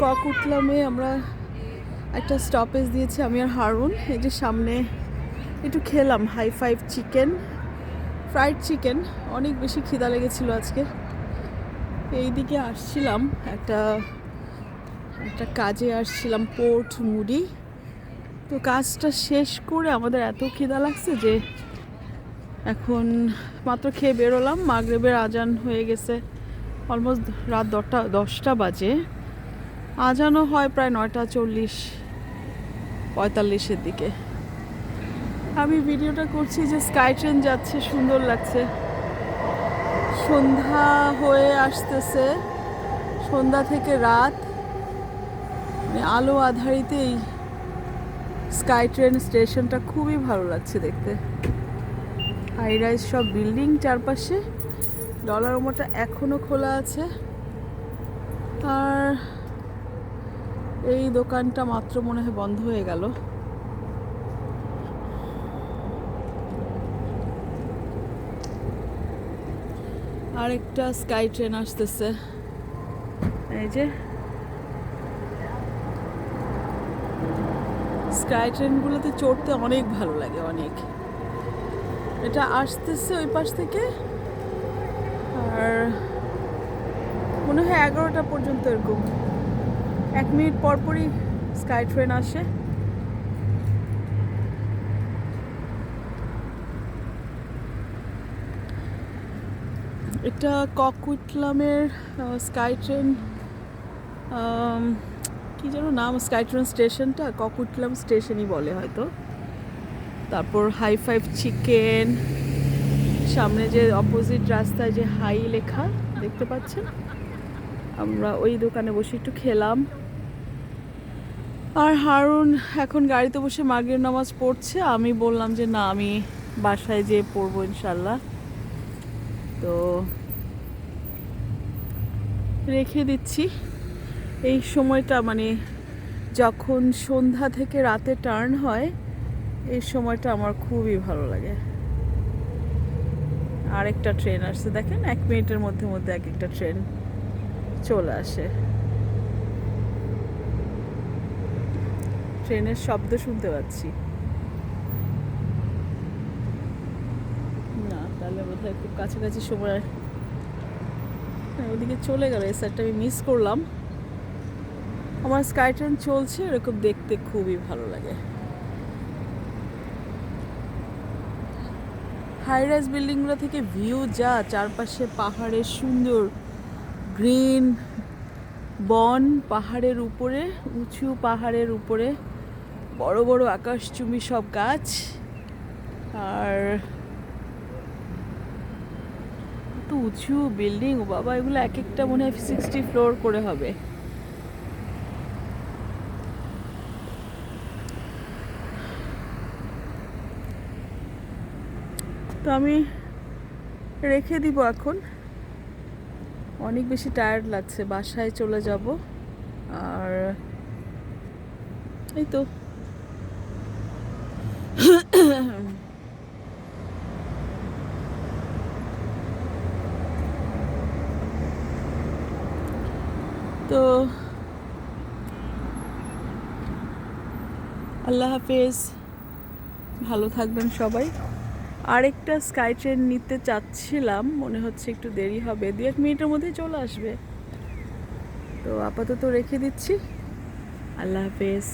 কাকুটলামে আমরা একটা স্টপেজ দিয়েছি আমি আর হারুন। এই যে সামনে একটু খেলাম high five chicken, fried chicken. অনেক বেশি খিদা লেগেছিল আজকে। এই দিকে আসছিলাম একটা কাজে আসছিলাম, পোর্ট মুডি। তো কাজটা শেষ করে আমাদের এত খিদা লাগছে যে এখন মাত্র খেয়ে বেরোলাম। মাগরিবের আজান হয়ে গেছে, অলমোস্ট রাত 10টা বাজে। আজানও হয় প্রায় 9:40-45 দিকে। আমি ভিডিওটা করছি যে স্কাই ট্রেন যাচ্ছে, সুন্দর লাগছে। সন্ধ্যা হয়ে আসতেছে, সন্ধ্যা থেকে রাত, মানে আলো আধারিতেই স্কাই ট্রেন স্টেশনটা খুবই ভালো লাগছে দেখতে। হাই রাইজ সব বিল্ডিং চারপাশে। ডলার মোটা এখনো খোলা আছে। আর এই দোকানটা মাত্র মনে হয় বন্ধ হয়ে গেল। আরেকটা স্কাই ট্রেন আসতেছে। এই যে স্কাই ট্রেনগুলোতে চড়তে অনেক ভালো লাগে, অনেক। এটা আসতেছে ওই পাশ থেকে, আর মনে হয় 11টা পর্যন্ত এরকম 1 মিনিট পরপরই স্কাই ট্রেন আসে। এটা কাকুটলামের স্কাই ট্রেন, কি যেন নাম স্কাই ট্রেন স্টেশনটা, কাকুটলাম স্টেশনই বলে হয়তো। তারপর হাই ফাইভ চিকেন, সামনে যে অপোজিট রাস্তায় যে হাই লেখা দেখতে পাচ্ছেন, আমরা ওই দোকানে বসে একটু খেলাম। আর হারুন এখন গাড়িতে বসে মাগরিব নামাজ পড়ছে। আমি বললাম যে না, আমি বাসায় যেয়ে পড়বো ইনশাল্লাহ। তো রেখে দিচ্ছি। এই সময়টা মানে যখন সন্ধ্যা থেকে রাতে টার্ন হয়, এই সময়টা আমার খুবই ভালো লাগে। আরেকটা ট্রেন আসছে দেখেন, 1 মিনিটের মধ্যে মধ্যে এক একটা ট্রেন চলে আসে। ট্রেনের শব্দ শুনতে পাচ্ছি না, তাহলে বোধহয় খুব কাছাকাছি সময় ওদিকে চলে গেল। এই সাইডটা আমি মিস করলাম। আমার স্কাই ট্রেন চলছে, এরকম দেখতে খুবই ভালো লাগে। হাই রাইজ বিল্ডিংগুলো থেকে ভিউ যা, চারপাশে পাহাড়ের সুন্দর গ্রিন বন, পাহাড়ের উপরে, উঁচু পাহাড়ের উপরে বড় বড় আকাশচুম্বী সব গাছ। আর তো উঁচু বিল্ডিং, ও বাবা, এগুলো এক একটা মনে হয় 60 ফ্লোর করে হবে। তো আমি রেখে দিব এখন, অনেক বেশি টায়ার্ড লাগছে, বাসায় চলে যাব। আর এই তো তো আল্লাহ হাফেজ, ভালো থাকবেন সবাই। আরেকটা স্কাই ট্রেন নিতে চাচ্ছিলাম, মনে হচ্ছে একটু দেরি হবে, 2-1 মিনিটের মধ্যেই চলে আসবে। তো আপাতত রেখে দিচ্ছি। আল্লাহ হাফেজ।